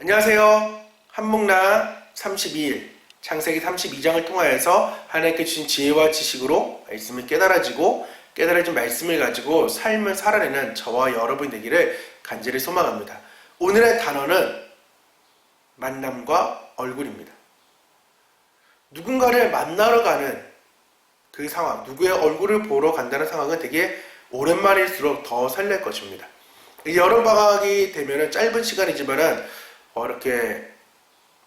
안녕하세요. 한목나 32일 창세기 32장을 통하여서 하나님께 주신 지혜와 지식으로 말씀을 깨달아지고 깨달아진 말씀을 가지고 삶을 살아내는 저와 여러분이 되기를 간절히 소망합니다. 오늘의 단어는 만남과 얼굴입니다. 누군가를 만나러 가는 그 상황, 누구의 얼굴을 보러 간다는 상황은 되게 오랜만일수록 더 설렐 것입니다. 여름방학이 되면 짧은 시간이지만은 이렇게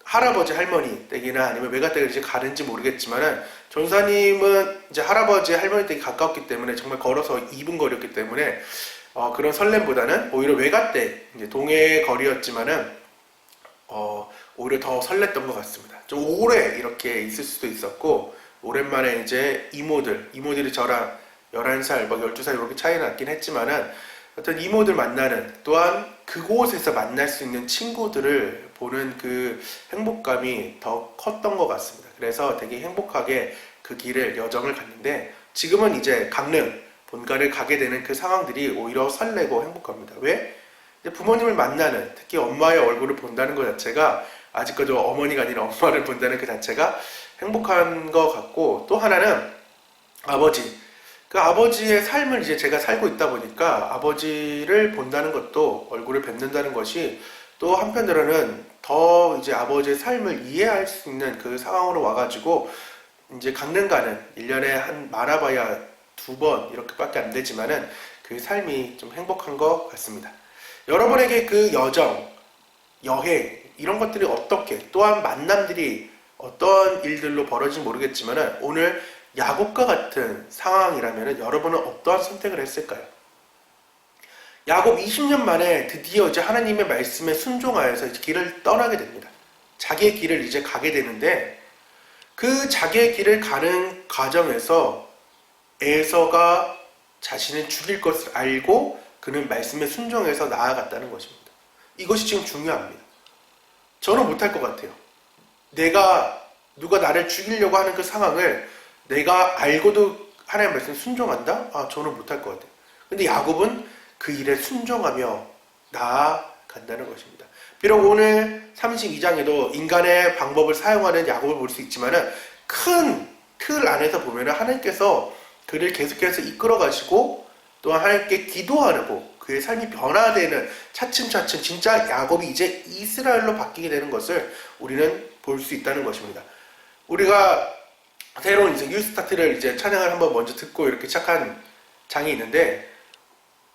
할아버지 할머니 댁이나 아니면 외가댁을 이제 가는지 모르겠지만은 전사님은 이제 할아버지 할머니 댁이 가까웠기 때문에 정말 걸어서 2분 거리였기 때문에 그런 설렘보다는 오히려 외가댁 이제 동해 거리였지만은 오히려 더 설렜던 것 같습니다. 좀 오래 이렇게 있을 수도 있었고 오랜만에 이제 이모들이 저랑 11살, 12살 이렇게 차이 났긴 했지만은 어떤 이모들 만나는 또한 그곳에서 만날 수 있는 친구들을 보는 그 행복감이 더 컸던 것 같습니다. 그래서 되게 행복하게 그 길을 여정을 갔는데 지금은 이제 강릉 본가를 가게 되는 그 상황들이 오히려 설레고 행복합니다. 왜? 이제 부모님을 만나는 특히 엄마의 얼굴을 본다는 것 자체가 아직까지 어머니가 아닌 엄마를 본다는 그 자체가 행복한 것 같고 또 하나는 아버지 그 아버지의 삶을 이제 제가 살고 있다 보니까 아버지를 본다는 것도 얼굴을 뵙는다는 것이 또 한편으로는 더 이제 아버지의 삶을 이해할 수 있는 그 상황으로 와가지고 이제 강릉 가는 1년에 한 많아봐야 2번 이렇게밖에 안 되지만은 그 삶이 좀 행복한 것 같습니다. 여러분에게 그 여정, 여행 이런 것들이 어떻게 또한 만남들이 어떤 일들로 벌어질지 모르겠지만은 오늘 야곱과 같은 상황이라면 여러분은 어떠한 선택을 했을까요? 야곱 20년 만에 드디어 이제 하나님의 말씀에 순종하여서 이제 길을 떠나게 됩니다. 자기의 길을 이제 가게 되는데 그 자기의 길을 가는 과정에서 에서가 자신을 죽일 것을 알고 그는 말씀에 순종해서 나아갔다는 것입니다. 이것이 지금 중요합니다. 저는 못할 것 같아요. 누가 나를 죽이려고 하는 그 상황을 내가 알고도 하나님의 말씀에 순종한다? 저는 못할 것 같아요. 근데 야곱은 그 일에 순종하며 나아간다는 것입니다. 비록 오늘 32장에도 인간의 방법을 사용하는 야곱을 볼 수 있지만은 큰 틀 안에서 보면은 하나님께서 그를 계속해서 이끌어 가시고 또한 하나님께 기도하고 그의 삶이 변화되는 차츰차츰 진짜 야곱이 이제 이스라엘로 바뀌게 되는 것을 우리는 볼 수 있다는 것입니다. 우리가 새로운 이제 뉴스타트를 이제 찬양을 한번 먼저 듣고 이렇게 시작한 장이 있는데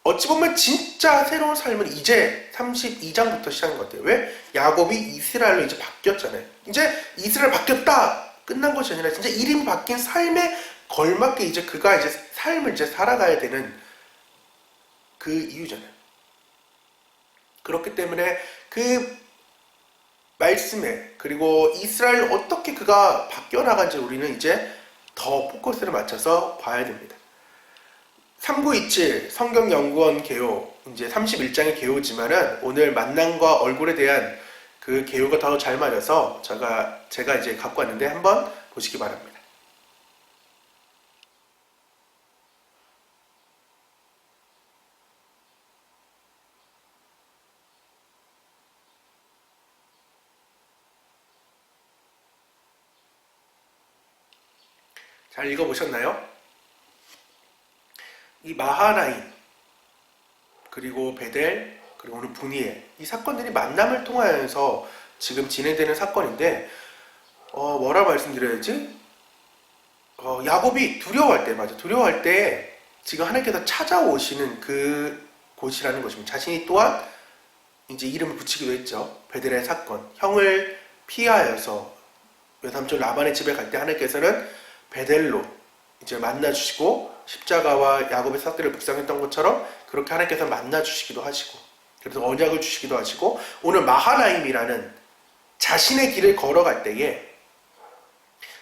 어찌 보면 진짜 새로운 삶은 이제 32장부터 시작한 것 같아요. 왜? 야곱이 이스라엘로 이제 바뀌었잖아요. 이제 이스라엘 바뀌었다! 끝난 것이 아니라 진짜 이름이 바뀐 삶에 걸맞게 이제 그가 이제 삶을 이제 살아가야 되는 그 이유잖아요. 그렇기 때문에 그 말씀에 그리고 이스라엘 어떻게 그가 바뀌어나간지 우리는 이제 더 포커스를 맞춰서 봐야 됩니다. 3927 성경연구원 개요 이제 31장의 개요지만은 오늘 만남과 얼굴에 대한 그 개요가 더 잘 맞아서 제가 이제 갖고 왔는데 한번 보시기 바랍니다. 잘 읽어보셨나요? 이 마하나임 그리고 베델 그리고 오늘 분이엘 이 사건들이 만남을 통하여서 지금 진행되는 사건인데 뭐라 말씀드려야지? 야곱이 두려워할 때 지금 하나님께서 찾아오시는 그 곳이라는 것입니다. 자신이 또한 이제 이름을 붙이기도 했죠. 베델의 사건 형을 피하여서 외삼촌 라반의 집에 갈 때 하나님께서는 베델로 이제 만나주시고 십자가와 야곱의 사건을 묵상했던 것처럼 그렇게 하나님께서 만나주시기도 하시고 그래서 언약을 주시기도 하시고 오늘 마하나임이라는 자신의 길을 걸어갈 때에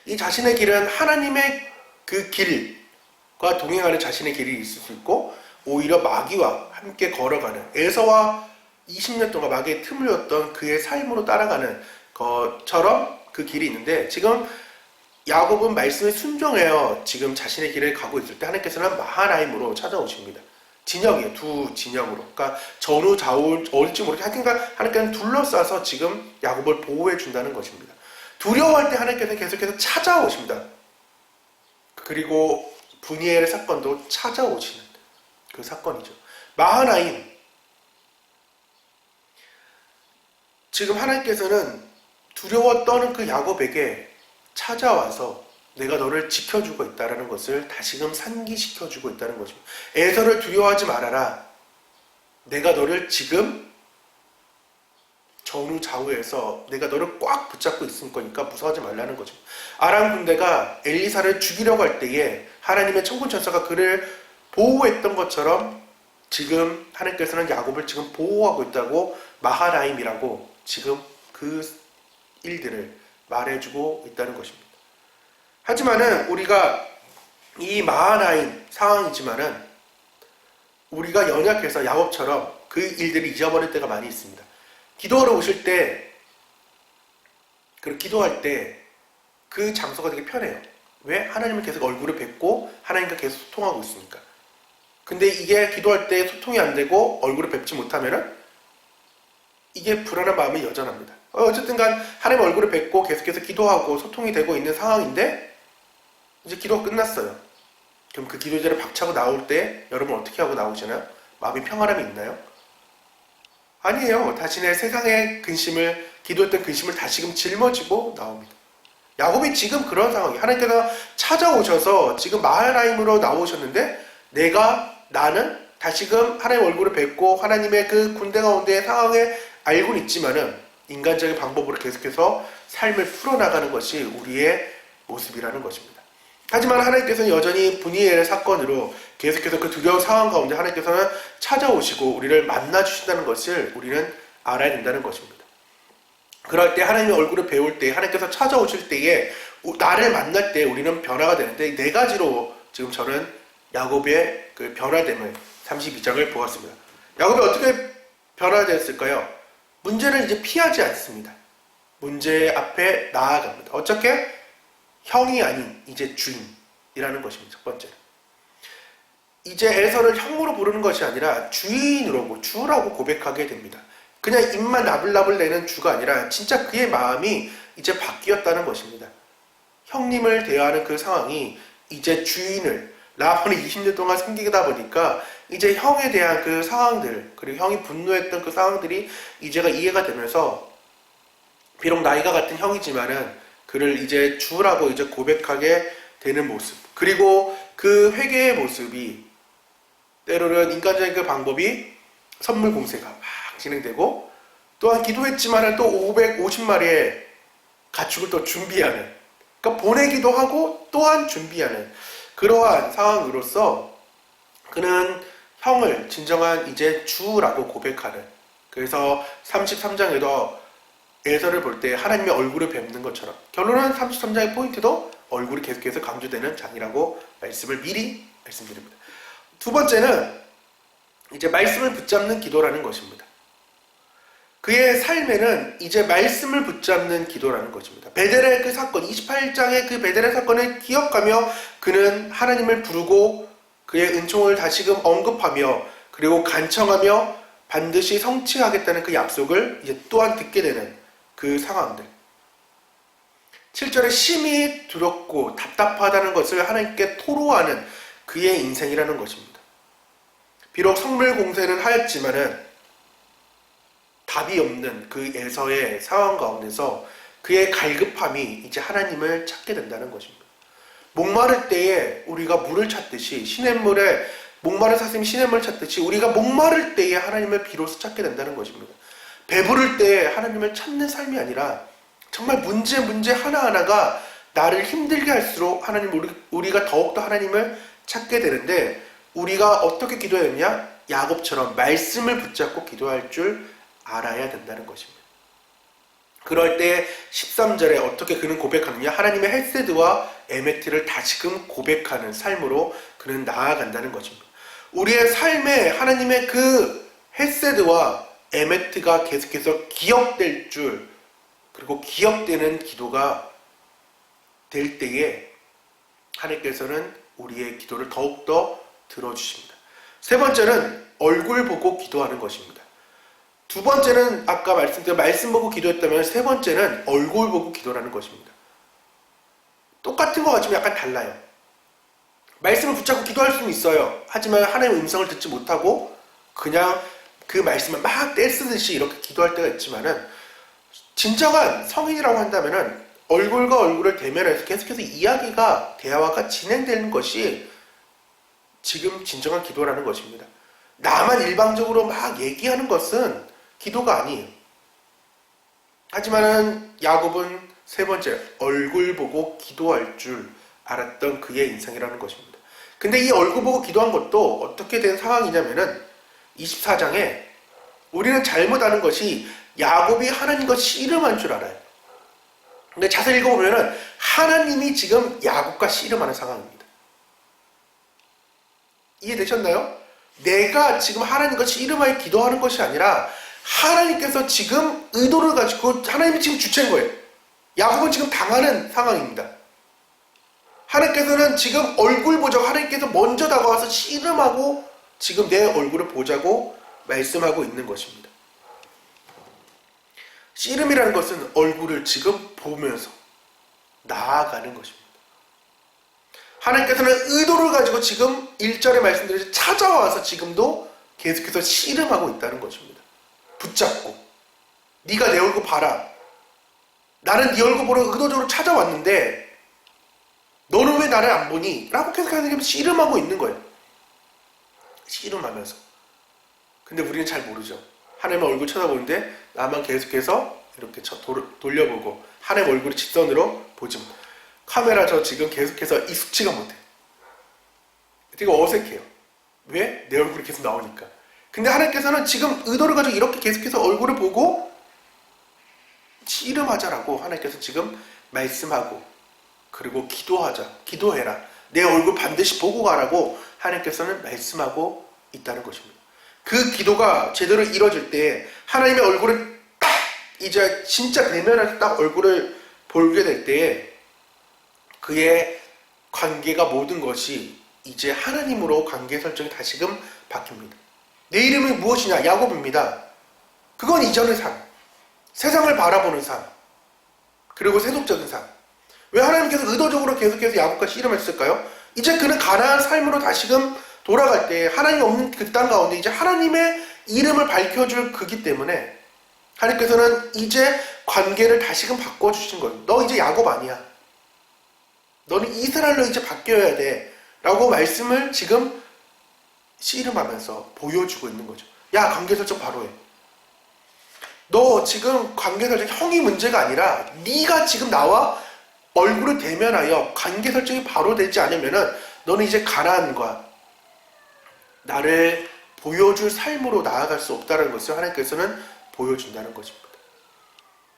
이 자신의 길은 하나님의 그 길과 동행하는 자신의 길이 있을 수 있고 오히려 마귀와 함께 걸어가는 에서와 20년 동안 마귀의 틈을였던 그의 삶으로 따라가는 것처럼 그 길이 있는데 지금 야곱은 말씀에 순종하여 지금 자신의 길을 가고 있을 때 하나님께서는 마하나임으로 찾아오십니다. 진영이에요. 두 진영으로. 그러니까 전후 좌우 어딜지 모르게 하나님께서는 둘러싸서 지금 야곱을 보호해 준다는 것입니다. 두려워할 때 하나님께서는 계속해서 찾아오십니다. 그리고 브니엘의 사건도 찾아오시는 그 사건이죠. 마하나임, 지금 하나님께서는 두려워 떠는 그 야곱에게 찾아와서 내가 너를 지켜주고 있다는 것을 다시금 상기시켜주고 있다는 거죠. 에서를 두려워하지 말아라. 내가 너를 지금 전후 좌우에서 내가 너를 꽉 붙잡고 있을 거니까 무서워하지 말라는 거죠. 아람 군대가 엘리사를 죽이려고 할 때에 하나님의 천군 천사가 그를 보호했던 것처럼 지금 하나님께서는 야곱을 지금 보호하고 있다고 마하나임이라고 지금 그 일들을 말해주고 있다는 것입니다. 하지만은 우리가 이 마하나임 상황이지만은 우리가 연약해서 야곱처럼 그 일들을 잊어버릴 때가 많이 있습니다. 기도하러 오실 때, 그리고 기도할 때 그 장소가 되게 편해요. 왜? 하나님을 계속 얼굴을 뵙고 하나님과 계속 소통하고 있으니까. 근데 이게 기도할 때 소통이 안 되고 얼굴을 뵙지 못하면은 이게 불안한 마음이 여전합니다. 어쨌든 간 하나님 얼굴을 뵙고 계속해서 기도하고 소통이 되고 있는 상황인데 이제 기도가 끝났어요. 그럼 그 기도제를 박차고 나올 때 여러분 어떻게 하고 나오시나요? 마음이 평안함이 있나요? 아니에요. 자신의 세상의 근심을, 기도했던 근심을 다시금 짊어지고 나옵니다. 야곱이 지금 그런 상황이에요. 하나님께서 찾아오셔서 지금 마하나임으로 나오셨는데 나는 다시금 하나님 얼굴을 뵙고 하나님의 그 군대 가운데의 상황에 알고는 있지만은 인간적인 방법으로 계속해서 삶을 풀어나가는 것이 우리의 모습이라는 것입니다. 하지만 하나님께서는 여전히 브니엘의 사건으로 계속해서 그 두려운 상황 가운데 하나님께서는 찾아오시고 우리를 만나주신다는 것을 우리는 알아야 된다는 것입니다. 그럴 때 하나님의 얼굴을 배울 때 하나님께서 찾아오실 때에 나를 만날 때 우리는 변화가 되는데 네 가지로 지금 저는 야곱의 그 변화됨을 32장을 보았습니다. 야곱이 어떻게 변화되었을까요? 문제를 이제 피하지 않습니다. 문제 앞에 나아갑니다. 어떻게? 형이 아닌 이제 주인이라는 것입니다. 첫 번째는. 이제 에서를 형으로 부르는 것이 아니라 주인으로, 주라고 고백하게 됩니다. 그냥 입만 나불나불 내는 주가 아니라 진짜 그의 마음이 이제 바뀌었다는 것입니다. 형님을 대하는 그 상황이 이제 주인을, 라반이 20년 동안 섬기다 보니까 이제 형에 대한 그 상황들, 그리고 형이 분노했던 그 상황들이 이제가 이해가 되면서 비록 나이가 같은 형이지만은 그를 이제 주라고 이제 고백하게 되는 모습, 그리고 그 회개의 모습이 때로는 인간적인 그 방법이 선물 공세가 막 진행되고 또한 기도했지만은 또 550마리의 가축을 또 준비하는, 그러니까 보내기도 하고 또한 준비하는 그러한 상황으로서 그는 형을 진정한 이제 주라고 고백하는, 그래서 33장에도 에서를 볼 때 하나님의 얼굴을 뵙는 것처럼 결론은 33장의 포인트도 얼굴이 계속해서 강조되는 장이라고 말씀을 미리 말씀드립니다. 두 번째는 이제 말씀을 붙잡는 기도라는 것입니다. 그의 삶에는 이제 말씀을 붙잡는 기도라는 것입니다. 베델의 그 사건, 28장의 그 베델의 사건을 기억하며 그는 하나님을 부르고 그의 은총을 다시금 언급하며 그리고 간청하며 반드시 성취하겠다는 그 약속을 이제 또한 듣게 되는 그 상황들. 7절에 심히 두렵고 답답하다는 것을 하나님께 토로하는 그의 인생이라는 것입니다. 비록 성물 공세는 하였지만은 답이 없는 그 에서의 상황 가운데서 그의 갈급함이 이제 하나님을 찾게 된다는 것입니다. 목마를 때에 우리가 물을 찾듯이 시냇물에 목마른 사슴이 시냇물을 찾듯이 우리가 목마를 때에 하나님을 비로소 찾게 된다는 것입니다. 배부를 때에 하나님을 찾는 삶이 아니라 정말 문제 하나하나가 나를 힘들게 할수록 우리가 더욱더 하나님을 찾게 되는데 우리가 어떻게 기도해야 되냐? 야곱처럼 말씀을 붙잡고 기도할 줄 알아야 된다는 것입니다. 그럴 때 13절에 어떻게 그는 고백하느냐? 하나님의 헬세드와 에메트를 다시금 고백하는 삶으로 그는 나아간다는 것입니다. 우리의 삶에 하나님의 그 헬세드와 에메트가 계속해서 기억될 줄, 그리고 기억되는 기도가 될 때에 하나님께서는 우리의 기도를 더욱더 들어주십니다. 세 번째는 얼굴 보고 기도하는 것입니다. 두 번째는 아까 말씀드린 말씀 보고 기도했다면 세 번째는 얼굴 보고 기도라는 것입니다. 똑같은 것 같지만 약간 달라요. 말씀을 붙잡고 기도할 수는 있어요. 하지만 하나님의 음성을 듣지 못하고 그냥 그 말씀을 막 떼쓰듯이 이렇게 기도할 때가 있지만은 진정한 성인이라고 한다면은 얼굴과 얼굴을 대면해서 계속해서 이야기가 대화가 진행되는 것이 지금 진정한 기도라는 것입니다. 나만 일방적으로 막 얘기하는 것은 기도가 아니에요. 하지만은 야곱은 세 번째 얼굴 보고 기도할 줄 알았던 그의 인생이라는 것입니다. 근데 이 얼굴 보고 기도한 것도 어떻게 된 상황이냐면은 24장에 우리는 잘못 아는 것이 야곱이 하나님과 씨름한 줄 알아요. 근데 자세히 읽어보면은 하나님이 지금 야곱과 씨름하는 상황입니다. 이해되셨나요? 내가 지금 하나님과 씨름하여 기도하는 것이 아니라 하나님께서 지금 의도를 가지고 하나님이 지금 주체인 거예요. 야곱은 지금 당하는 상황입니다. 하나님께서는 지금 얼굴 보자고 하나님께서 먼저 다가와서 씨름하고 지금 내 얼굴을 보자고 말씀하고 있는 것입니다. 씨름이라는 것은 얼굴을 지금 보면서 나아가는 것입니다. 하나님께서는 의도를 가지고 지금 1절에 말씀드렸듯이 찾아와서 지금도 계속해서 씨름하고 있다는 것입니다. 붙잡고 네가 내 얼굴 봐라. 나는 네 얼굴 보러 의도적으로 찾아왔는데 너는 왜 나를 안 보니? 라고 계속 하나님께서 씨름하고 있는 거예요. 씨름하면서. 근데 우리는 잘 모르죠. 하나님의 얼굴 쳐다보는데 나만 계속해서 이렇게 돌려보고 하나님의 얼굴을 직선으로 보지 못해요. 카메라 저 지금 계속해서 익숙지가 못해요. 되게 어색해요. 왜? 내 얼굴이 계속 나오니까. 근데 하나님께서는 지금 의도를 가지고 이렇게 계속해서 얼굴을 보고 씨름하자라고 하나님께서 지금 말씀하고 그리고 기도하자, 기도해라. 내 얼굴 반드시 보고 가라고 하나님께서는 말씀하고 있다는 것입니다. 그 기도가 제대로 이루어질 때 하나님의 얼굴을 딱 이제 진짜 대면해서 딱 얼굴을 보게 될 때에 그의 관계가 모든 것이 이제 하나님으로 관계 설정이 다시금 바뀝니다. 내 이름이 무엇이냐? 야곱입니다. 그건 이전의 삶, 세상을 바라보는 삶, 그리고 세속적인 삶. 왜 하나님께서 의도적으로 계속해서 야곱과 씨름했을까요? 이제 그는 가나안 삶으로 다시금 돌아갈 때 하나님이 없는 그 땅 가운데 이제 하나님의 이름을 밝혀줄 그기 때문에 하나님께서는 이제 관계를 다시금 바꿔주신 거예요. 너 이제 야곱 아니야. 너는 이스라엘로 이제 바뀌어야 돼. 라고 말씀을 지금 씨름하면서 보여주고 있는 거죠. 야, 관계 설정 바로 해. 너 지금 관계 설정 형이 문제가 아니라 네가 지금 나와 얼굴을 대면하여 관계 설정이 바로 되지 않으면은 너는 이제 가나안과 나를 보여줄 삶으로 나아갈 수 없다는 것을 하나님께서는 보여준다는 것입니다.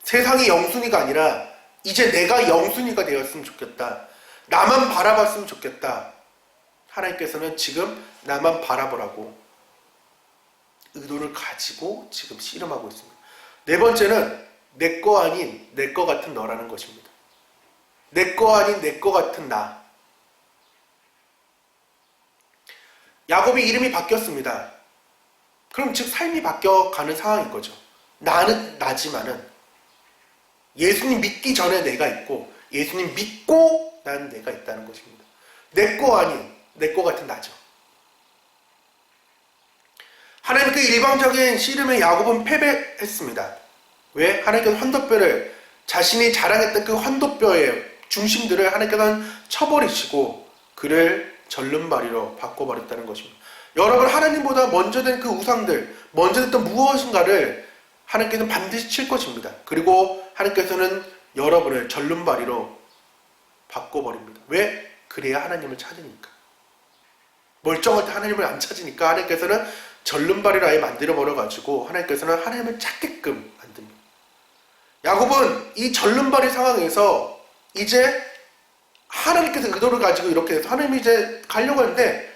세상이 영순이가 아니라 이제 내가 영순이가 되었으면 좋겠다. 나만 바라봤으면 좋겠다. 하나님께서는 지금 나만 바라보라고 의도를 가지고 지금 씨름하고 있습니다. 네 번째는 내 거 아닌 내 거 같은 너라는 것입니다. 내 거 아닌 내 거 같은 나. 야곱의 이름이 바뀌었습니다. 그럼 즉 삶이 바뀌어가는 상황인 거죠. 나는 나지만은 예수님 믿기 전에 내가 있고 예수님 믿고 난 내가 있다는 것입니다. 내 거 아닌 내 거 같은 나죠. 하나님 그 일방적인 씨름에 야곱은 패배했습니다. 왜? 하나님께서 환도뼈를 자신이 자랑했던 그 환도뼈의 중심들을 하나님께서는 쳐버리시고 그를 절름발이로 바꿔버렸다는 것입니다. 여러분 하나님보다 먼저 된 그 우상들, 먼저 됐던 무엇인가를 하나님께서는 반드시 칠 것입니다. 그리고 하나님께서는 여러분을 절름발이로 바꿔버립니다. 왜? 그래야 하나님을 찾으니까. 멀쩡할 때 하나님을 안 찾으니까 하나님께서는 절름발이로 아예 만들어버려가지고 하나님께서는 하나님을 찾게끔 만듭니다. 야곱은 이 절름발의 상황에서 이제 하나님께서 의도를 가지고 이렇게 해서 하나님이 이제 가려고 하는데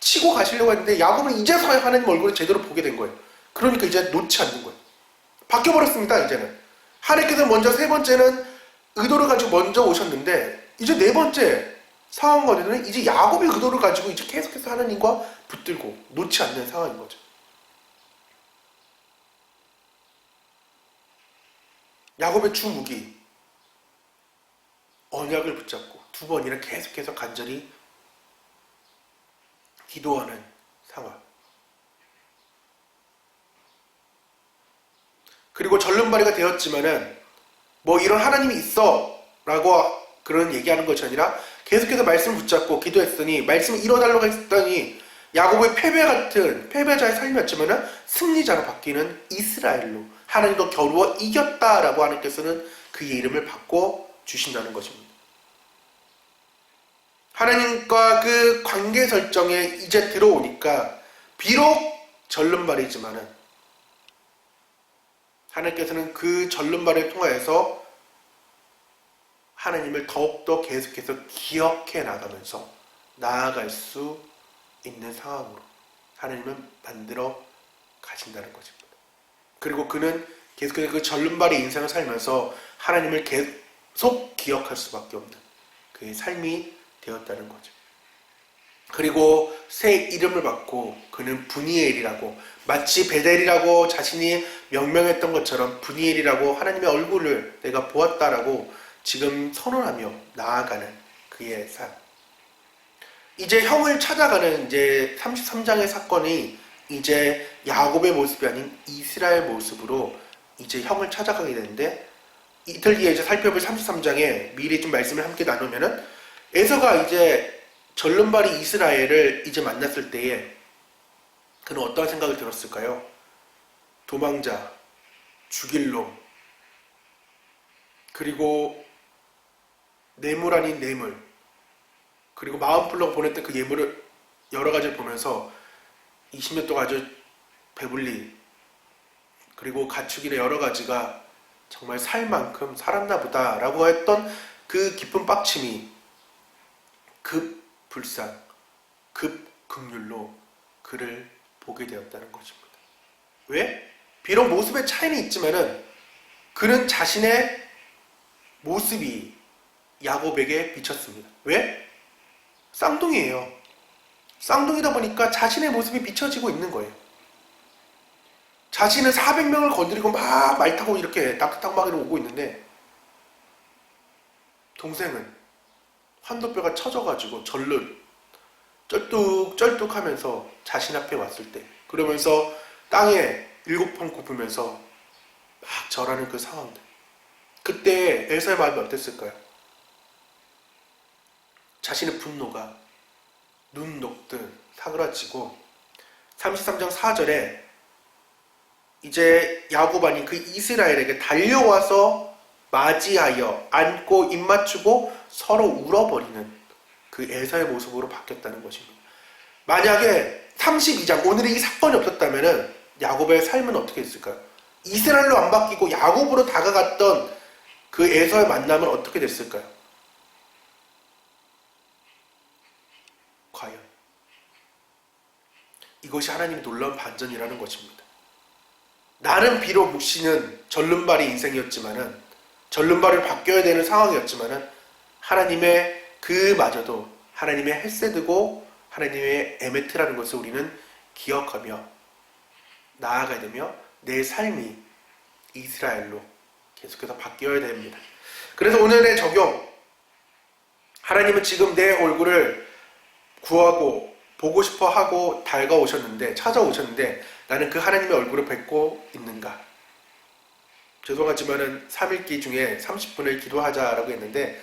치고 가시려고 했는데 야곱은 이제서야 하나님 얼굴을 제대로 보게 된 거예요. 그러니까 이제 놓지 않는 거예요. 바뀌어버렸습니다. 이제는 하나님께서 먼저 세 번째는 의도를 가지고 먼저 오셨는데 이제 네 번째 상황 가운데는 이제 야곱의 의도를 가지고 이제 계속해서 하나님과 붙들고 놓지 않는 상황인 거죠. 야곱의 주 무기 언약을 붙잡고 두 번이나 계속해서 간절히 기도하는 상황. 그리고 절름발이가 되었지만은 뭐 이런 하나님이 있어 라고 그런 얘기하는 것이 아니라 계속해서 말씀을 붙잡고 기도했으니 말씀이 일어나려고 했더니 야곱의 패배자의 삶이었지만은 승리자로 바뀌는 이스라엘로 하나님과 겨루어 이겼다라고 하나님께서는 그의 이름을 바꿔 주신다는 것입니다. 하나님과 그 관계 설정에 이제 들어오니까 비록 절름발이지만은 하나님께서는 그 절름발을 통하여서 하나님을 더욱더 계속해서 기억해 나가면서 나아갈 수 있는 상황으로 하나님은 만들어 가신다는 것입니다. 그리고 그는 계속해서 그 절름발의 인생을 살면서 하나님을 계속 기억할 수밖에 없는 그의 삶이 되었다는 거죠. 그리고 새 이름을 받고 그는 브니엘이라고, 마치 베델이라고 자신이 명명했던 것처럼 브니엘이라고 하나님의 얼굴을 내가 보았다라고 지금 선언하며 나아가는 그의 삶. 이제 형을 찾아가는 이제 33장의 사건이 이제 야곱의 모습이 아닌 이스라엘 모습으로 이제 형을 찾아가게 되는데, 이틀 뒤에 이제 살펴볼 33장에 미리 좀 말씀을 함께 나누면은 에서가 이제 절름발이 이스라엘을 이제 만났을 때에 그는 어떠한 생각을 들었을까요? 도망자, 죽일 놈, 그리고 뇌물 아닌 뇌물, 그리고 마음 풀러 보냈던 그 예물을 여러 가지를 보면서 20년 동안 아주 배불리, 그리고 가축이나 여러 가지가 정말 살 만큼 살았나 보다 라고 했던 그 깊은 빡침이 급 불상, 급 긍휼로 그를 보게 되었다는 것입니다. 왜? 비록 모습의 차이는 있지만은 그는 자신의 모습이 야곱에게 비쳤습니다. 왜? 쌍둥이에요. 쌍둥이다 보니까 자신의 모습이 비춰지고 있는 거예요. 자신은 400명을 건드리고 막 말 타고 이렇게 낙타타고 막 오고 있는데 동생은 환도뼈가 쳐져가지고 쩔뚝쩔뚝 하면서 자신 앞에 왔을 때, 그러면서 땅에 7번 굽으면서 막 절하는 그 상황들. 그때 엘사의 마음이 어땠을까요? 자신의 분노가 눈 녹듯 사그라지고 33장 4절에 이제 야곱 아닌 그 이스라엘에게 달려와서 맞이하여 안고 입맞추고 서로 울어버리는 그 에사의 모습으로 바뀌었다는 것입니다. 만약에 32장 오늘의 이 사건이 없었다면 야곱의 삶은 어떻게 됐을까요? 이스라엘로 안 바뀌고 야곱으로 다가갔던 그 에서의 만남은 어떻게 됐을까요? 과연 이것이 하나님의 놀라운 반전이라는 것입니다. 나는 비록 묵시는 절름발이 인생이었지만은, 절름발을 바뀌어야 되는 상황이었지만은 하나님의 그마저도 하나님의 헬세드고 하나님의 에메트라는 것을 우리는 기억하며 나아가야 되며 내 삶이 이스라엘로 계속해서 바뀌어야 됩니다. 그래서 오늘의 적용, 하나님은 지금 내 얼굴을 구하고 보고 싶어 하고 달가오셨는데, 찾아오셨는데 나는 그 하나님의 얼굴을 뵙고 있는가? 죄송하지만은 3일기 중에 30분을 기도하자라고 했는데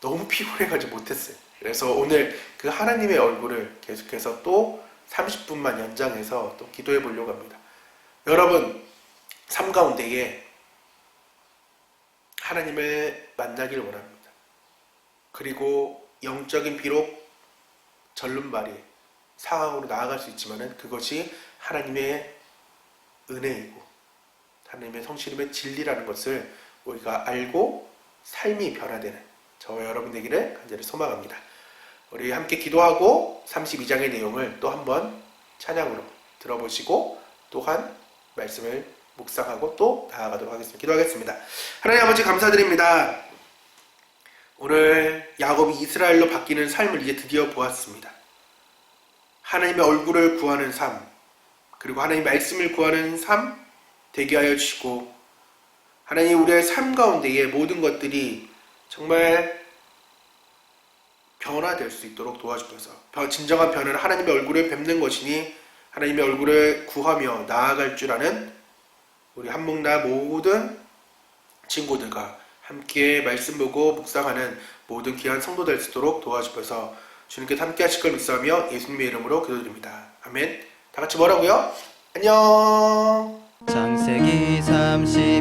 너무 피곤해가지고 못했어요. 그래서 오늘 그 하나님의 얼굴을 계속해서 또 30분만 연장해서 또 기도해 보려고 합니다. 여러분 삶 가운데에 하나님을 만나길 원합니다. 그리고 영적인 비록 절름발이 상황으로 나아갈 수 있지만은 그것이 하나님의 은혜이고 하나님의 성실함의 진리라는 것을 우리가 알고 삶이 변화되는 저와 여러분 되기를 간절히 소망합니다. 우리 함께 기도하고 32장의 내용을 또 한번 찬양으로 들어보시고 또한 말씀을 묵상하고 또 나아가도록 하겠습니다. 기도하겠습니다. 하나님 아버지 감사드립니다. 오늘 야곱이 이스라엘로 바뀌는 삶을 이제 드디어 보았습니다. 하나님의 얼굴을 구하는 삶, 그리고 하나님의 말씀을 구하는 삶 되게 하여 주시고, 하나님 우리의 삶 가운데의 모든 것들이 정말 변화될 수 있도록 도와주셔서, 진정한 변화는 하나님의 얼굴을 뵙는 것이니 하나님의 얼굴을 구하며 나아갈 줄 아는 우리 한목나 모든 친구들과 함께 말씀 보고 묵상하는 모든 귀한 성도 될 수 있도록 도와주셔서 주님께 함께 하실 걸 믿사며 예수님의 이름으로 기도드립니다. 아멘. 다 같이 뭐라고요? 안녕. 창세기 30